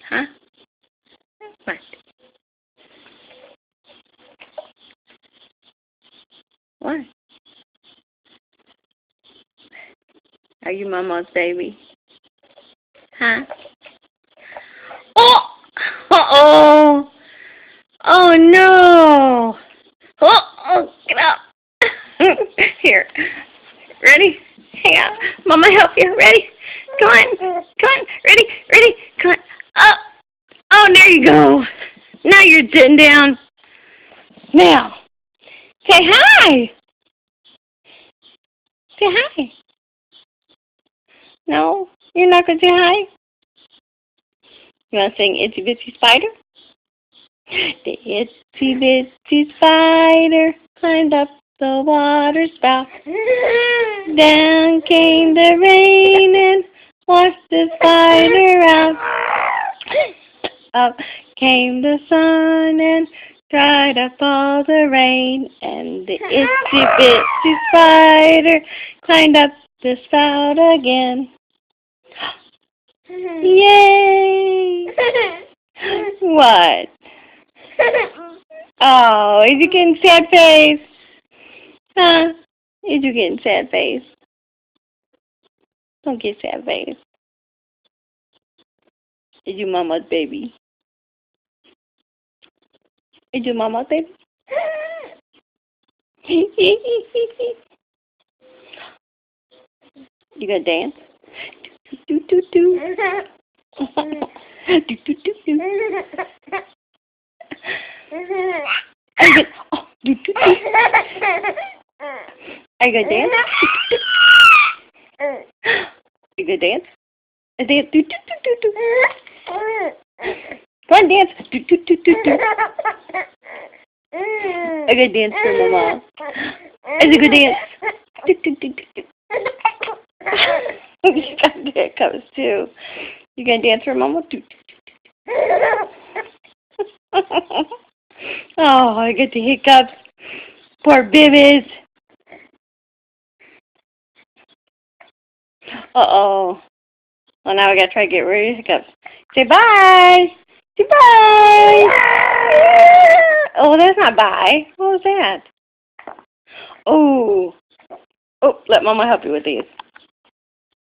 Huh? What? What? Are you Mama's baby? Huh? Oh! Uh-oh! Oh, no! Oh, get up! Here. Ready? Hang on. Mama help you. Ready? Come on. Come on. Ready? Ready? Come on. Up. Oh, there you go. Now you're sitting down. Now, say hi. Say hi. No? You're not going to say hi? You want to sing Itsy Bitsy Spider? The itsy bitsy spider climbed up the water spout. Down came the rain and washed the spider out. Up came the sun and dried up all the rain. And the itsy bitsy spider climbed up the spout again. Yay! What? Oh, is you getting sad face? Huh? Is you getting sad face? Don't get sad face. Is you Mama's baby? Is you Mama's baby? You gonna dance? Do do do. Do do do do. Are you gonna, oh, do do do. Are you gonna dance? You gonna dance? Dance. Do do do do do. Come on, dance. Do do do do do. I gotta dance for Mama. I gotta dance. Do do do do do. You got hiccups too. You gonna dance for Mama? Do do do do. Oh, I get the hiccups. Poor Bibbies. Uh-oh. Well, now we gotta try to get rid of hiccups. Say bye. Say bye. Oh, that's not bye. What was that? Oh. Oh, let Mama help you with these.